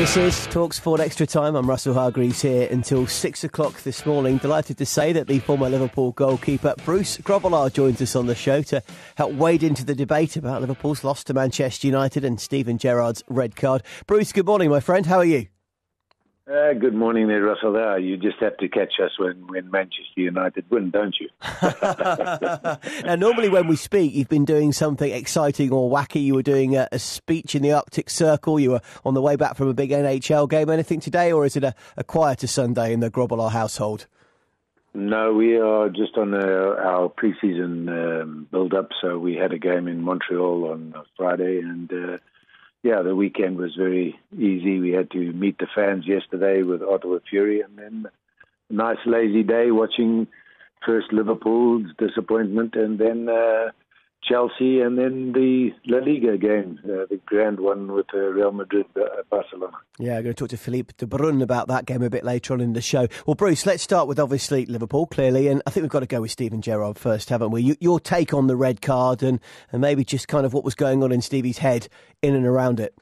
This is Talk Sport Extra Time. I'm Russell Hargreaves here until 6 o'clock this morning. Delighted to say that the former Liverpool goalkeeper Bruce Grobbelaar joins us on the show to help wade into the debate about Liverpool's loss to Manchester United and Steven Gerrard's red card. Bruce, good morning, my friend. How are you? Good morning there, Russell. You just have to catch us when Manchester United win, don't you? Now, normally when we speak, you've been doing something exciting or wacky. You were doing a speech in the Arctic Circle. You were on the way back from a big NHL game. Anything today, or is it a quieter Sunday in the Grobbelaar household? No, we are just on our pre-season build-up. So we had a game in Montreal on Friday, and the weekend was very easy. We had to meet the fans yesterday with Ottawa Fury, and then a nice lazy day watching first Liverpool's disappointment, and then Chelsea, and then the La Liga game, the grand one with Real Madrid, Barcelona. Yeah, I'm going to talk to Philippe de Bruyne about that game a bit later on in the show. Well, Bruce, let's start with obviously Liverpool, clearly, and I think we've got to go with Steven Gerrard first, haven't we? Your take on the red card and maybe just kind of what was going on in Stevie's head in and around it.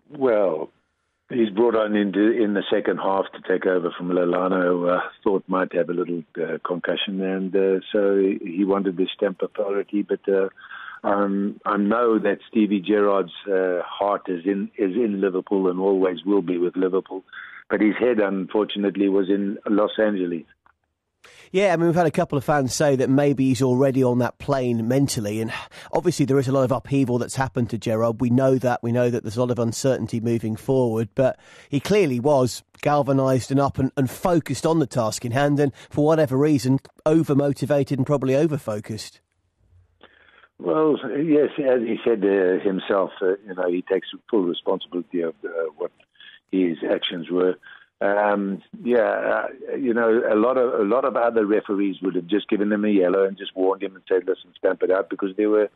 Well, he's brought on in the second half to take over from Lallana, who thought might have a little concussion, and so he wanted this stamp authority. But I know that Stevie Gerrard's heart is in Liverpool and always will be with Liverpool. But his head, unfortunately, was in Los Angeles. Yeah, I mean, we've had a couple of fans say that maybe he's already on that plane mentally, and obviously there is a lot of upheaval that's happened to Gerrard. We know that there's a lot of uncertainty moving forward, but he clearly was galvanised and up and focused on the task in hand, and for whatever reason, over-motivated and probably over-focused. Well, yes, as he said himself, he takes full responsibility of what his actions were. A lot of other referees would have just given him a yellow and just warned him and said, listen, stamp it out, because there were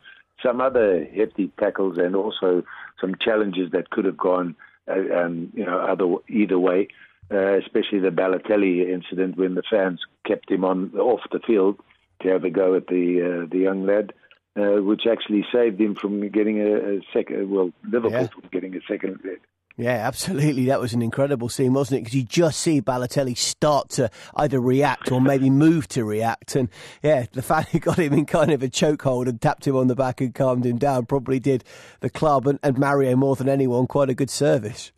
some other hefty tackles and also some challenges that could have gone, either way, especially the Balotelli incident when the fans kept him off the field to have a go at the young lad, which actually saved him from getting a second, Liverpool from getting a second red. Yeah, absolutely. That was an incredible scene, wasn't it? Because you just see Balotelli start to either react or maybe move to react. And yeah, the fan who got him in kind of a chokehold and tapped him on the back and calmed him down probably did the club and Mario more than anyone quite a good service.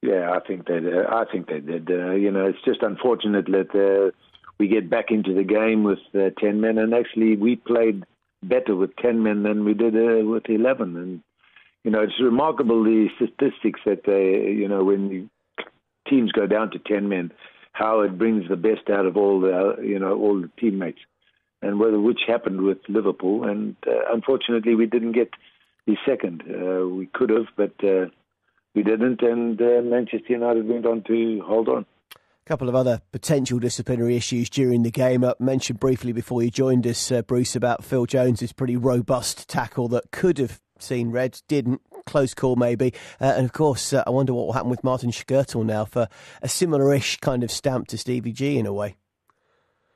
Yeah, I think they did. It's just unfortunate that we get back into the game with 10 men, and actually we played better with 10 men than we did with 11. And it's remarkable, the statistics that when the teams go down to 10 men, how it brings the best out of all the teammates, and which happened with Liverpool. And unfortunately, we didn't get the second. We could have, but we didn't. And Manchester United went on to hold on. A couple of other potential disciplinary issues during the game. I mentioned briefly before you joined us, Bruce, about Phil Jones's pretty robust tackle that could have seen red, didn't. Close call maybe. And of course, I wonder what will happen with Martin Schgertel now for a similar-ish kind of stamp to Stevie G in a way.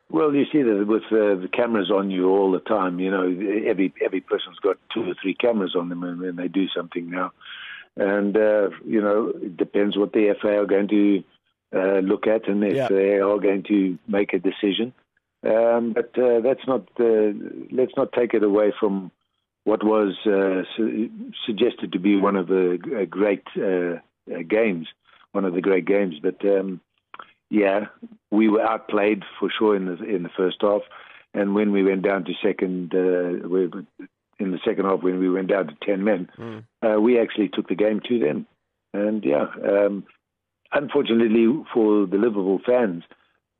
Well, you see that with the cameras on you all the time. Every person's got 2 or 3 cameras on them when they do something now. And, it depends what the FA are going to look at and if they are going to make a decision. But let's not take it away from what was suggested to be one of the great games, one of the great games. But we were outplayed for sure in the first half, and when we went down to in the second half, when we went down to 10 men, we actually took the game to them. And unfortunately for the Liverpool fans,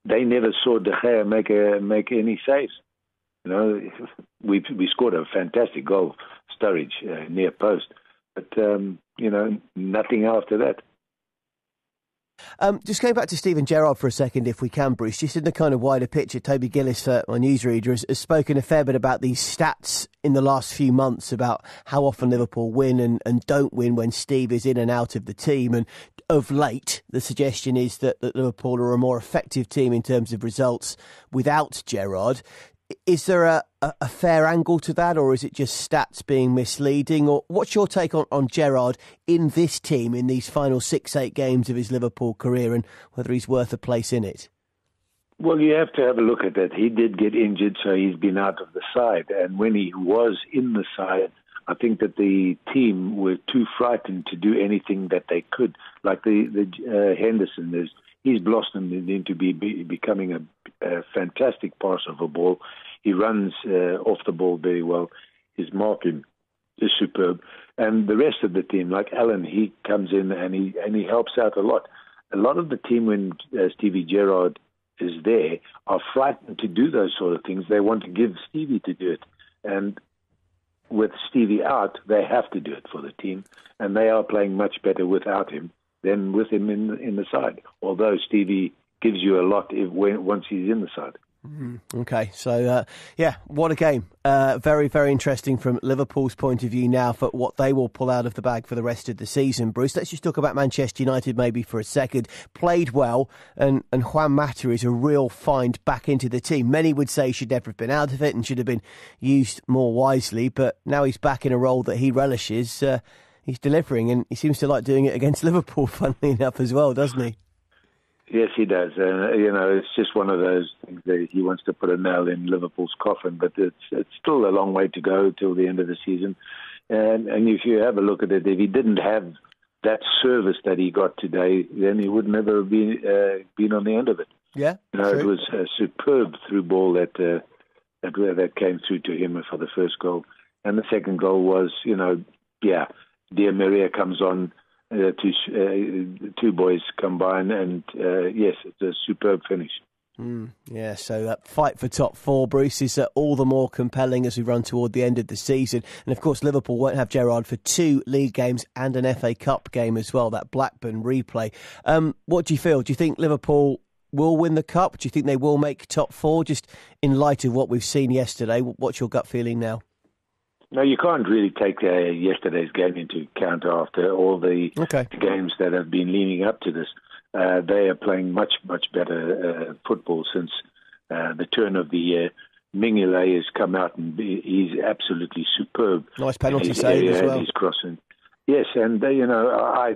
they never saw De Gea make any saves. We scored a fantastic goal, Sturridge, near post, but nothing after that. Just going back to Steven Gerrard for a second, if we can, Bruce, just in the kind of wider picture, Toby Gillis, my newsreader, has spoken a fair bit about these stats in the last few months about how often Liverpool win and don't win when Steve is in and out of the team. And of late, the suggestion is that Liverpool are a more effective team in terms of results without Gerrard. Is there a fair angle to that, or is it just stats being misleading? Or what's your take on Gerrard in this team in these final 6-8 games of his Liverpool career, and whether he's worth a place in it? Well, you have to have a look at that. He did get injured, so he's been out of the side. And when he was in the side, I think that the team were too frightened to do anything that they could. Like the Henderson, he's blossomed into becoming a fantastic passer of a ball. He runs off the ball very well. His marking is superb. And the rest of the team, like Alan, he comes in and he helps out a lot. A lot of the team, when Stevie Gerrard is there, are frightened to do those sort of things. They want to give Stevie to do it. And with Stevie out, they have to do it for the team. And they are playing much better without him than with him in the side. Although Stevie gives you a lot once he's in the side. Okay, so what a game. Very, very interesting from Liverpool's point of view now for what they will pull out of the bag for the rest of the season. Bruce, let's just talk about Manchester United maybe for a second. Played well, and Juan Mata is a real find back into the team. Many would say he should never have been out of it and should have been used more wisely, but now he's back in a role that he relishes. He's delivering, and he seems to like doing it against Liverpool, funnily enough, as well, doesn't he? Yes, he does. It's just one of those things that he wants to put a nail in Liverpool's coffin, but it's still a long way to go till the end of the season. And if you have a look at it, if he didn't have that service that he got today, then he would never have been on the end of it. Yeah, it was a superb through ball that came through to him for the first goal, and the second goal was, Di Maria comes on. Two boys combine, and yes, it's a superb finish. So that fight for top four, Bruce, is all the more compelling as we run toward the end of the season. And of course, Liverpool won't have Gerrard for 2 league games and an FA Cup game as well, that Blackburn replay. What do you feel? Do you think Liverpool will win the Cup? Do you think they will make top 4? Just in light of what we've seen yesterday, what's your gut feeling now? No, you can't really take yesterday's game into account after all the games that have been leading up to this. They are playing much, much better football since the turn of the year. Mignolet has come out and he's absolutely superb. Nice penalty save as well. He's crossing. Yes, and I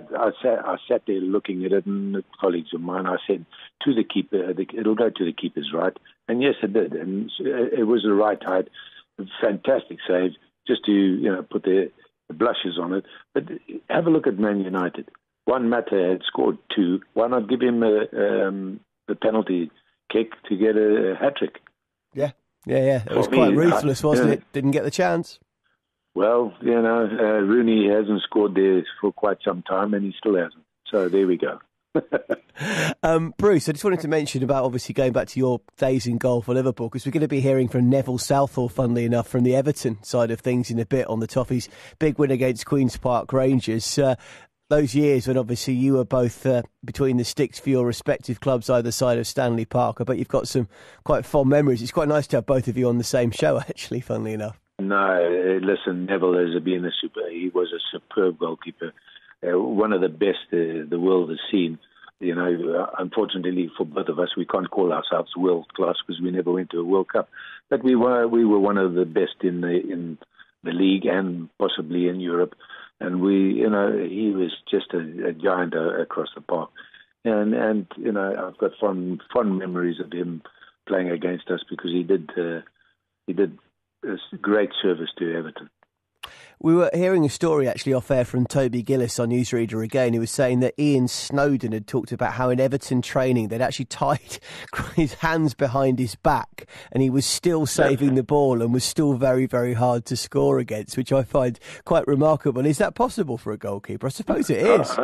sat there looking at it, and colleagues of mine, I said to the keeper, it'll go to the keeper's right. And yes, it did. And it was the right height. Fantastic save. Just to put the blushes on it. But have a look at Man United. Juan Mata had scored 2. Why not give him the penalty kick to get a hat-trick? Yeah. It was quite ruthless, wasn't it? Didn't get the chance. Well, Rooney hasn't scored there for quite some time, and he still hasn't. So there we go. Bruce, I just wanted to mention about obviously going back to your days in goal for Liverpool, because we're going to be hearing from Neville Southall, funnily enough, from the Everton side of things in a bit on the Toffees' big win against Queen's Park Rangers. Those years when obviously you were both between the sticks for your respective clubs either side of Stanley Park. I bet you've got some quite fond memories. It's quite nice to have both of you on the same show, actually, funnily enough. No, listen, Neville he was a superb goalkeeper. One of the best the world has seen. Unfortunately for both of us, we can't call ourselves world class because we never went to a World Cup. But we were one of the best in the league and possibly in Europe. And he was just a giant across the park. And I've got fond memories of him playing against us because he did a great service to Everton. We were hearing a story actually off air from Toby Gillis on Newsreader again. He was saying that Ian Snowden had talked about how in Everton training they'd actually tied his hands behind his back and he was still saving the ball and was still very, very hard to score against, which I find quite remarkable. Is that possible for a goalkeeper? I suppose it is.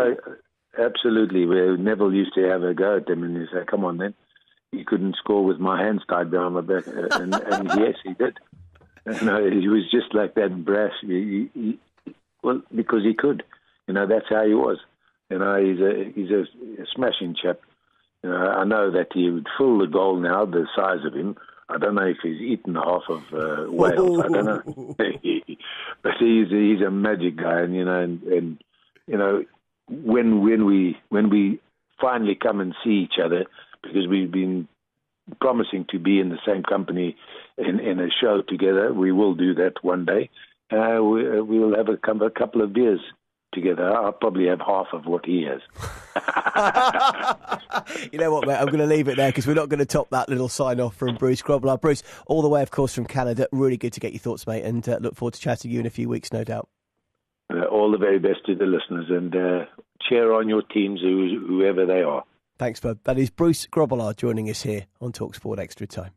Absolutely. Neville used to have a go at him and he'd say, come on then. You couldn't score with my hands tied behind my back. And yes, he did. No, he was just like that brash. Well, because he could. That's how he was. He's a smashing chap. I know that he would fill the goal now, the size of him. I don't know if he's eaten half of Wales. I don't know. But he's a magic guy, and when we finally come and see each other, because we've been promising to be in the same company in a show together. We will do that one day. We will have a couple of beers together. I'll probably have half of what he has. You know what, mate? I'm going to leave it there because we're not going to top that little sign-off from Bruce Grobbelaar. Bruce, all the way, of course, from Canada. Really good to get your thoughts, mate, and look forward to chatting to you in a few weeks, no doubt. All the very best to the listeners, and cheer on your teams, whoever they are. Thanks, bud. That is Bruce Grobbelaar joining us here on TalkSport Extra Time.